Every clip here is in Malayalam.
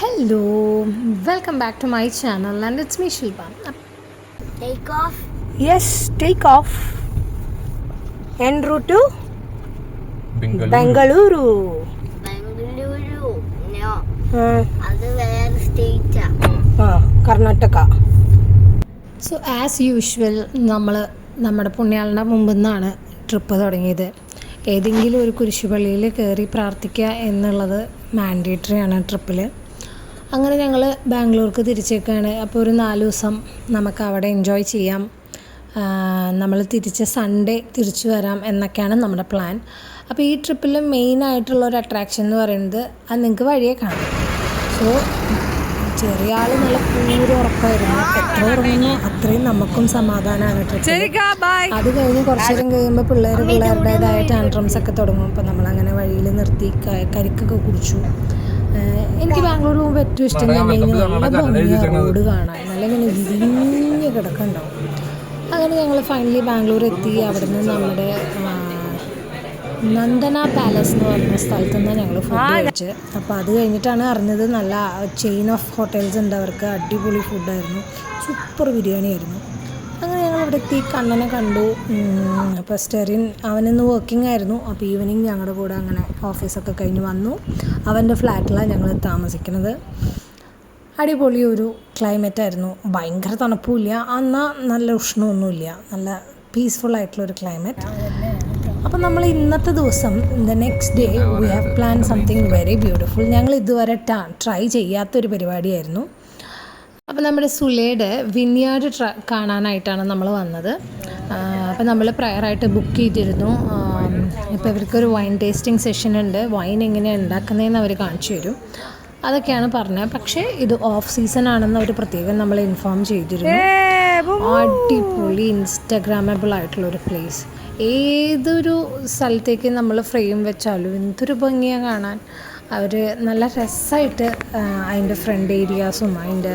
Hello, welcome back to my channel and it's me Shilpa. Take off? Yes, take off. En route to Bengaluru. Bengaluru? No. അത് വേറെ സ്റ്റേറ്റാ. കർണാടക. So as usual നമ്മുടെ പുണ്യാളൻ്റെ മുമ്പിൽ നിന്നാണ് ട്രിപ്പ് തുടങ്ങിയത്. ഏതെങ്കിലും ഒരു കുരിശുപള്ളിയിൽ കയറി പ്രാർത്ഥിക്കുക എന്നുള്ളത് മാൻഡേറ്ററി ആണ് ട്രിപ്പിൽ. അങ്ങനെ ഞങ്ങൾ ബാംഗ്ലൂർക്ക് തിരിച്ചേക്കാണ്. അപ്പോൾ ഒരു 4 ദിവസം നമുക്ക് അവിടെ എൻജോയ് ചെയ്യാം, നമ്മൾ തിരിച്ച് സൺഡേ തിരിച്ചു വരാം എന്നൊക്കെയാണ് നമ്മുടെ പ്ലാൻ. അപ്പോൾ ഈ ട്രിപ്പിൽ മെയിനായിട്ടുള്ള ഒരു അട്രാക്ഷൻ എന്ന് പറയുന്നത് അത് നിങ്ങൾക്ക് വഴിയെ കാണാം. സോ ചെറിയ ആൾ നല്ല പൂര ഉറക്കമായിരുന്നു. എത്ര ഉറങ്ങുന്നു അത്രയും നമുക്കും സമാധാനമാണ് ട്രിപ്പ്. അത് കഴിഞ്ഞ് കുറച്ച് നേരം കഴിയുമ്പോൾ പിള്ളേരുടേതായ ടാൻട്രംസ് ഒക്കെ തുടങ്ങും. അപ്പോൾ നമ്മളങ്ങനെ വഴിയിൽ നിർത്തി കരിക്കൊക്കെ കുടിച്ചു. എനിക്ക് ബാംഗ്ലൂർ പോകുമ്പോൾ ഏറ്റവും ഇഷ്ടം എന്ന് പറഞ്ഞു കഴിഞ്ഞാൽ നല്ല ഭംഗിയ റോഡ് കാണാൻ, നല്ല ഇങ്ങനെ വിരിഞ്ഞ് കിടക്കുന്നുണ്ടാവും. അങ്ങനെ ഞങ്ങൾ ഫൈനലി ബാംഗ്ലൂർ എത്തി. അവിടെ നിന്ന് നമ്മുടെ നന്ദന പാലസ് എന്ന് പറയുന്ന സ്ഥലത്തു നിന്നാണ് ഞങ്ങൾ ഫുഡ് കഴിച്ചത്. അപ്പോൾ അത് കഴിഞ്ഞിട്ടാണ് അറിഞ്ഞത് നല്ല ചെയിൻ ഓഫ് ഹോട്ടൽസ് ഉണ്ട് അവർക്ക്. അടിപൊളി ഫുഡായിരുന്നു, സൂപ്പർ ബിരിയാണി ആയിരുന്നു. അങ്ങനെ ഞങ്ങൾ ഇവിടെ എത്തി, കണ്ണനെ കണ്ടു. അപ്പോൾ സ്റ്റെറിൻ അവനിന്ന് വർക്കിംഗ് ആയിരുന്നു. അപ്പോൾ ഈവനിങ് ഞങ്ങളുടെ കൂടെ അങ്ങനെ ഓഫീസൊക്കെ കഴിഞ്ഞ് വന്നു. അവൻ്റെ ഫ്ലാറ്റിലാണ് ഞങ്ങൾ താമസിക്കുന്നത്. അടിപൊളി ഒരു ക്ലൈമറ്റായിരുന്നു, ഭയങ്കര തണുപ്പുമില്ല എന്നാൽ നല്ല ഉഷ്ണമൊന്നുമില്ല, നല്ല പീസ്ഫുള്ളായിട്ടുള്ളൊരു ക്ലൈമറ്റ്. അപ്പോൾ നമ്മൾ ഇന്നത്തെ ദിവസം the next day we have plan something very beautiful. ഞങ്ങൾ ഇതുവരെ ട്രൈ ചെയ്യാത്തൊരു പരിപാടിയായിരുന്നു. അപ്പോൾ നമ്മുടെ സുലയുടെ വിന്യാർഡ് കാണാനായിട്ടാണ് നമ്മൾ വന്നത്. അപ്പോൾ നമ്മൾ പ്രയറായിട്ട് ബുക്ക് ചെയ്തിരുന്നു. ഇപ്പോൾ ഇവർക്കൊരു വൈൻ ടേസ്റ്റിംഗ് സെഷൻ ഉണ്ട്. വൈൻ എങ്ങനെയാണ് ഉണ്ടാക്കുന്നതെന്ന് അവർ കാണിച്ചു തരും, അതൊക്കെയാണ് പറഞ്ഞത്. പക്ഷേ ഇത് ഓഫ് സീസൺ ആണെന്ന് അവർ പ്രത്യേകം നമ്മളെ ഇൻഫോം ചെയ്തിരുന്നു. അടിപൊളി ഇൻസ്റ്റാഗ്രാമബിൾ ആയിട്ടുള്ളൊരു പ്ലേസ്. ഏതൊരു സ്ഥലത്തേക്ക് നമ്മൾ ഫ്രെയിം വെച്ചാലും എന്തൊരു ഭംഗിയാണ് കാണാൻ. അവർ നല്ല രസമായിട്ട് അതിൻ്റെ ഫ്രണ്ട് ഏരിയാസും അതിൻ്റെ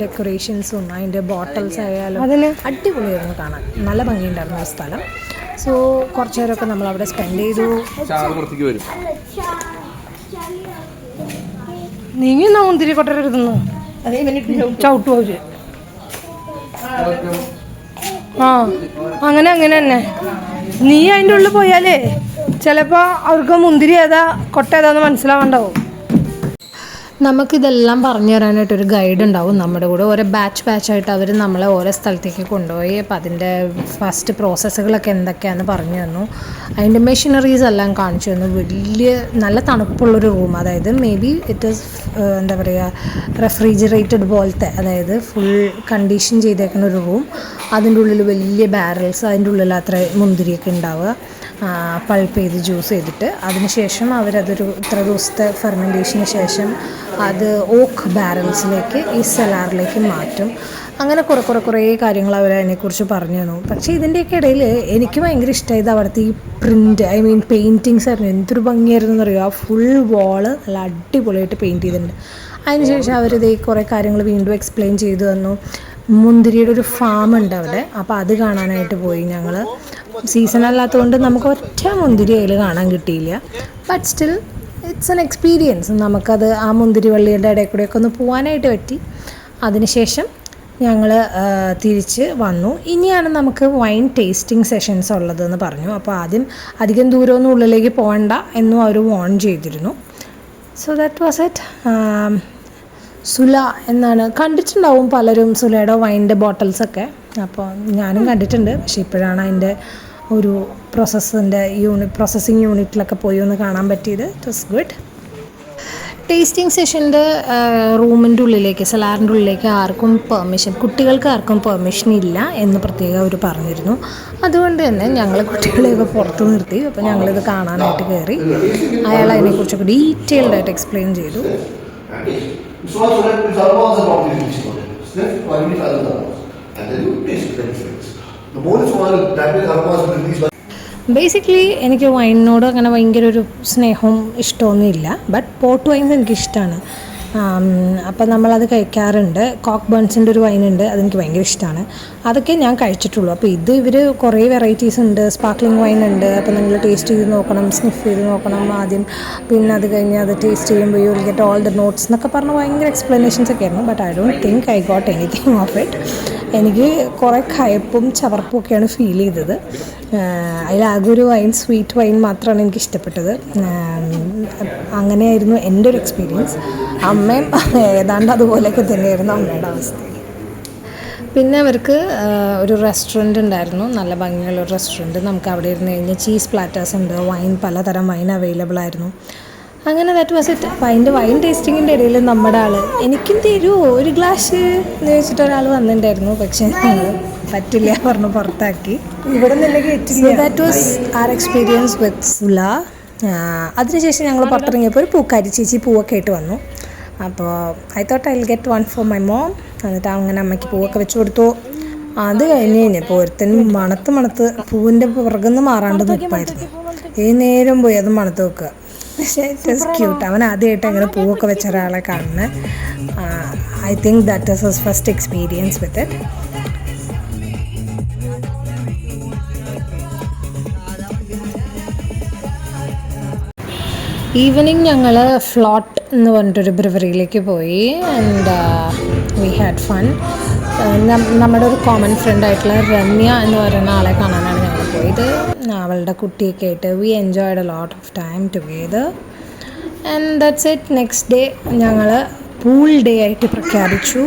ഡെക്കറേഷൻസും അതിൻ്റെ ബോട്ടിൽസ് ആയാലും അടിപൊളിയായിരുന്നു കാണാൻ. നല്ല ഭംഗിയുണ്ടായിരുന്നു ആ സ്ഥലം. സോ കുറച്ച് നേരമൊക്കെ നമ്മളവിടെ സ്പെൻഡ് ചെയ്തു. നീങ്ങി മുന്തിരി കൊട്ടരുന്നു ചവിട്ടു അവര്. അങ്ങനെ തന്നെ നീ അതിൻ്റെ ഉള്ളിൽ പോയാലേ ചിലപ്പോൾ അവർക്ക് മുന്തിരി ഏതാ കൊട്ട ഏതാന്ന് മനസ്സിലാവണ്ടാവും. നമുക്കിതെല്ലാം പറഞ്ഞു തരാനായിട്ടൊരു ഗൈഡ് ഉണ്ടാവും നമ്മുടെ കൂടെ. ഓരോ ബാച്ചായിട്ട് അവർ നമ്മളെ ഓരോ സ്ഥലത്തേക്ക് കൊണ്ടുപോയി. അപ്പോൾ അതിൻ്റെ ഫസ്റ്റ് പ്രോസസ്സുകളൊക്കെ എന്തൊക്കെയാണെന്ന് പറഞ്ഞു തന്നു. അതിൻ്റെ മെഷീനറീസ് എല്ലാം കാണിച്ചു തന്നു. വലിയ നല്ല തണുപ്പുള്ളൊരു റൂം, അതായത് മേ ബി ഇറ്റ് ഈസ് എന്താ പറയുക റെഫ്രിജറേറ്റഡ് പോലത്തെ, അതായത് ഫുൾ കണ്ടീഷൻ ചെയ്തേക്കുന്ന ഒരു റൂം. അതിൻ്റെ ഉള്ളിൽ വലിയ ബാരൽസ്, അതിൻ്റെ ഉള്ളിൽ അത്ര മുന്തിരിയൊക്കെ ഉണ്ടാവുക, പൾപ്പ് ചെയ്ത് ജ്യൂസ് ചെയ്തിട്ട് അതിനുശേഷം അവരതൊരു ഇത്ര ദിവസത്തെ ഫെർമെൻറ്റേഷന് ശേഷം അത് ഓക്ക് ബാരൽസിലേക്ക് ഈ സെലാറിലേക്ക് മാറ്റും. അങ്ങനെ കുറേ കാര്യങ്ങൾ അവർ അതിനെക്കുറിച്ച് പറഞ്ഞു തന്നു. പക്ഷേ ഇതിൻ്റെയൊക്കെ ഇടയിൽ എനിക്ക് ഭയങ്കര ഇഷ്ടമായത് അവിടുത്തെ ഈ പ്രിൻറ്റ്, ഐ മീൻ പെയിൻറ്റിങ്സ് ആയിരുന്നു. എന്തൊരു ഭംഗിയായിരുന്നു എന്നറിയുമോ. ആ ഫുൾ വാള് നല്ല അടിപൊളിയായിട്ട് പെയിൻറ്റ് ചെയ്തിട്ടുണ്ട്. അതിനുശേഷം അവരിത് കുറേ കാര്യങ്ങൾ വീണ്ടും എക്സ്പ്ലെയിൻ ചെയ്തു തന്നു. മുന്തിരിയുടെ ഒരു ഫാം ഉണ്ട് അവിടെ, അപ്പോൾ അത് കാണാനായിട്ട് പോയി ഞങ്ങൾ. സീസൺ അല്ലാത്തതുകൊണ്ട് നമുക്ക് ഒറ്റ മുന്തിരി അതിൽ കാണാൻ കിട്ടിയില്ല. But still it's an experience. നമുക്കത് ആ മുന്തിരി വള്ളിയുടെ ഇടയിൽ കൂടെയൊക്കെ ഒന്ന് പോകാനായിട്ട് പറ്റി. അതിനുശേഷം ഞങ്ങൾ തിരിച്ച് വന്നു. ഇനിയാണ് നമുക്ക് വൈൻ ടേസ്റ്റിംഗ് സെഷൻസ് ഉള്ളതെന്ന് പറഞ്ഞു. അപ്പോൾ ആദ്യം അധികം ദൂരമൊന്നും ഉള്ളിലേക്ക് പോകണ്ട എന്നും അവർ വാൺ ചെയ്തിരുന്നു. So that was it. സുല എന്നാണ് കണ്ടിട്ടുണ്ടാവും പലരും, സുലയുടെ വൈൻ്റെ ബോട്ടിൽസൊക്കെ. അപ്പോൾ ഞാനും കണ്ടിട്ടുണ്ട്, പക്ഷേ ഇപ്പോഴാണ് അതിൻ്റെ ഒരു പ്രോസസ്സിങ് യൂണിറ്റിലൊക്കെ പോയി ഒന്ന് കാണാൻ പറ്റിയത്. It was good. ടേസ്റ്റിംഗ് സെഷൻ്റെ റൂമിൻ്റെ ഉള്ളിലേക്ക്, സെലാറിൻ്റെ ഉള്ളിലേക്ക് കുട്ടികൾക്ക് ആർക്കും പെർമിഷൻ ഇല്ല എന്ന് പ്രത്യേകം അവർ പറഞ്ഞിരുന്നു. അതുകൊണ്ട് തന്നെ ഞങ്ങൾ കുട്ടികളെയൊക്കെ പുറത്ത് നിർത്തി. അപ്പോൾ ഞങ്ങളിത് കാണാനായിട്ട് കയറി. അയാൾ അതിനെക്കുറിച്ചൊക്കെ ഡീറ്റെയിൽഡ് ആയിട്ട് എക്സ്പ്ലെയിൻ ചെയ്തു. ബേസിക്കലി എനിക്ക് വൈനിനോട് അങ്ങനെ ഭയങ്കര ഒരു സ്നേഹവും ഇഷ്ടമൊന്നും ഇല്ല. ബട്ട് പോർട്ട് വൈൻസ് എനിക്കിഷ്ടമാണ്. അപ്പം നമ്മളത് കഴിക്കാറുണ്ട്. കോക്ക് ബേൺസിൻ്റെ ഒരു വൈനുണ്ട്, അതെനിക്ക് ഭയങ്കര ഇഷ്ടമാണ്. അതൊക്കെ ഞാൻ കഴിച്ചിട്ടുള്ളൂ. അപ്പോൾ ഇത് ഇവർ കുറേ വെറൈറ്റീസ് ഉണ്ട്. സ്പാർക്ക്ലിംഗ് വൈൻ ഉണ്ട്. അപ്പോൾ നിങ്ങൾ ടേസ്റ്റ് ചെയ്ത് നോക്കണം, സ്നിഫ് ചെയ്ത് നോക്കണം ആദ്യം. പിന്നെ അത് കഴിഞ്ഞ് അത് ടേസ്റ്റ് ചെയ്യുമ്പോൾ you will get all the notes എന്നൊക്കെ പറഞ്ഞ് ഭയങ്കര എക്സ്പ്ലനേഷൻസ് ഒക്കെ ആയിരുന്നു. But I don't think I got anything of it. എനിക്ക് കുറേ കയ്പ്പും ചവർപ്പും ഒക്കെയാണ് ഫീൽ ചെയ്തത്. അതിലാകെ ഒരു വൈൻ, സ്വീറ്റ് വൈൻ മാത്രമാണ് എനിക്ക് ഇഷ്ടപ്പെട്ടത്. അങ്ങനെയായിരുന്നു എൻ്റെ ഒരു എക്സ്പീരിയൻസ്. അമ്മയും ഏതാണ്ട് അതുപോലെയൊക്കെ തന്നെയായിരുന്നു അമ്മയുടെ അവസ്ഥ. പിന്നെ അവർക്ക് ഒരു റെസ്റ്റോറൻറ്റ് ഉണ്ടായിരുന്നു, നല്ല ഭംഗിയുള്ള ഒരു റെസ്റ്റോറൻറ്റ്. നമുക്ക് അവിടെ ഇരുന്ന് കഴിഞ്ഞാൽ ചീസ് പ്ലാറ്റേഴ്സ് ഉണ്ട്, വൈൻ, പലതരം വൈൻ അവൈലബിൾ ആയിരുന്നു. അങ്ങനെ ദാറ്റ് വാസ് ഇറ്റ്. അപ്പോൾ അതിൻ്റെ വൈൻ ടേസ്റ്റിങ്ങിൻ്റെ ഇടയിൽ നമ്മുടെ ആൾ എനിക്കും തരുമോ ഒരു ഗ്ലാസ് എന്ന് ചോദിച്ചിട്ട് ഒരാൾ വന്നിട്ടുണ്ടായിരുന്നു. പക്ഷേ പറ്റില്ല പറഞ്ഞു പുറത്താക്കി. ഇവിടെ നിന്നെങ്കിൽ that was our experience with ഫുല. അതിനുശേഷം ഞങ്ങൾ പുറത്തിറങ്ങിയപ്പോൾ ഒരു പൂക്കാരി ചേച്ചി പൂവൊക്കെ ആയിട്ട് വന്നു. അപ്പോൾ I thought I will get one for my mom. എന്നിട്ട് അങ്ങനെ അമ്മയ്ക്ക് പൂവൊക്കെ വെച്ച് കൊടുത്തു. അത് കഴിഞ്ഞ് കഴിഞ്ഞപ്പോൾ ഒരുത്തനും മണത്ത് പൂവിൻ്റെ പുറകുന്ന് മാറാണ്ട് നിൽപ്പായിരുന്നു. ഏത് നേരം പോയി അത് മണത്ത് വെക്കുക. പക്ഷേ ഇറ്റ് ഈസ് ക്യൂട്ട്. അവൻ ആദ്യമായിട്ട് അങ്ങനെ പൂവൊക്കെ വെച്ച ഒരാളെ കാണുന്നത്. I think that is his first experience with it. Evening ഞങ്ങൾ ഫ്ലോട്ട് എന്ന് പറഞ്ഞിട്ടൊരു ബ്രിവറിയിലേക്ക് പോയി. And we had fun. നമ്മുടെ ഒരു കോമൺ ഫ്രണ്ടായിട്ടുള്ള രമ്യ എന്ന് പറയുന്ന ആളെ കാണാനാണ് ഞങ്ങൾ പോയത്. അവളുടെ കുട്ടിയൊക്കെ ആയിട്ട് we enjoyed a lot of time together. And that's it. Next day ഞങ്ങൾ പൂൾ ഡേ ആയിട്ട് പ്രഖ്യാപിച്ചു.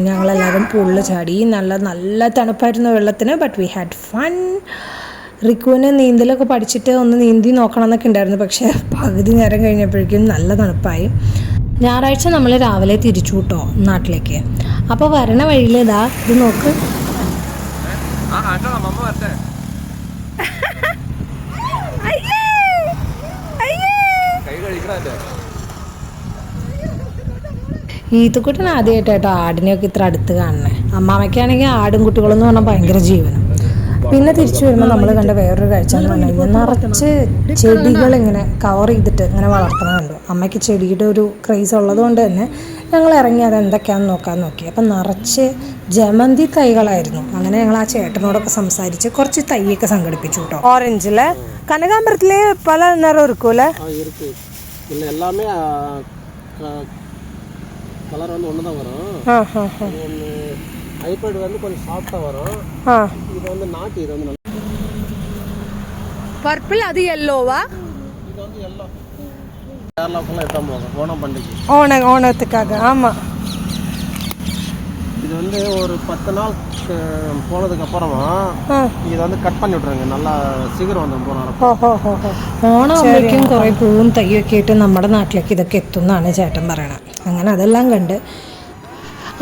ഞങ്ങളെല്ലാവരും പൂളിൽ ചാടി. നല്ല തണുപ്പായിരുന്നു വെള്ളത്തിന്. But we had fun. റിക്കുവിന് നീന്തലൊക്കെ പഠിച്ചിട്ട് ഒന്ന് നീന്തി നോക്കണം എന്നൊക്കെ ഉണ്ടായിരുന്നു. പക്ഷേ പകുതി നേരം കഴിഞ്ഞപ്പോഴേക്കും നല്ല തണുപ്പായി. ഞായറാഴ്ച നമ്മൾ രാവിലെ തിരിച്ചു കേട്ടോ നാട്ടിലേക്ക്. അപ്പോൾ വരണ വഴിയിൽ ഇതാ ഇത് നോക്ക്. ഈത്തുക്കുട്ടൻ ആദ്യമായിട്ടോ ആടിനെയൊക്കെ ഇത്ര അടുത്ത് കാണണേ. അമ്മാമയ്ക്കാണെങ്കിൽ ആടും കുട്ടികളെന്ന് പറഞ്ഞാൽ ഭയങ്കര ജീവനം. പിന്നെ തിരിച്ചു വരുമ്പോൾ നമ്മൾ കണ്ട വേറൊരു കാഴ്ച എന്ന് പറഞ്ഞു കഴിഞ്ഞാൽ നിറച്ച് ചെടികളിങ്ങനെ കവർ ചെയ്തിട്ട് ഇങ്ങനെ വളർത്തുന്നത് കണ്ടു. അമ്മയ്ക്ക് ചെടിയുടെ ഒരു ക്രേസ് ഉള്ളത് കൊണ്ട് തന്നെ ഞങ്ങൾ ഇറങ്ങി അത് എന്തൊക്കെയാണെന്ന് നോക്കാൻ നോക്കി. അപ്പം നിറച്ച് ജമന്തി തൈകളായിരുന്നു. അങ്ങനെ ഞങ്ങൾ ആ ചേട്ടനോടൊക്കെ സംസാരിച്ച് കുറച്ച് തൈയൊക്കെ സംഘടിപ്പിച്ചു കേട്ടോ. ഓറഞ്ചില് കനകാമ്പരത്തില് പല നിറം ഇരിക്കൂല്ലേ? எல்லாமே கலர் வந்து ஒன்று தான் வரும். ஒன்று ஐபேட் வந்து கொஞ்சம் சாஃப்டாக வரும். இது வந்து நாட்டு, இது வந்து நல்லா பர்பிள். அது எல்லோவா? இது வந்து எல்லோ. கேரளாவுக்குலாம் எட்டாம் போகும் ஓணம் பண்டிகை. ஓணத்துக்காக. ஆமாம். இது வந்து ஒரு 10 நாள் போனதுக்கப்புறமா ഇത് வந்து കട്ട് பண்ணி വിட்டுருங்க. നല്ല സീക്കിരം വന്നു പോകണം. ഓണമാകുമ്പോഴേക്കും കുറേ പൂവും തയ്യൊക്കെ ആയിട്ട് നമ്മുടെ നാട്ടിലേക്ക് ഇതൊക്കെ എത്തുമെന്നാണ് ചേട്ടൻ പറയണത്. അങ്ങനെ അതെല്ലാം കണ്ട്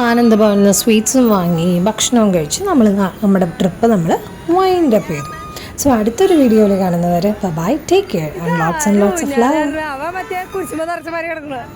ആനന്ദഭവനിൽ സ്വീറ്റ്സും വാങ്ങി ഭക്ഷണവും കഴിച്ച് നമ്മുടെ ട്രിപ്പ് നമ്മൾ വൈൻഡ് അപ്പ് ചെയ്തു. സോ അടുത്തൊരു വീഡിയോയിൽ കാണുന്നവരെ bye, take care and lots of love. അവ മറ്റേ കുരിശുമ നിറച്ച മാതിരി കിടക്കുന്നത്.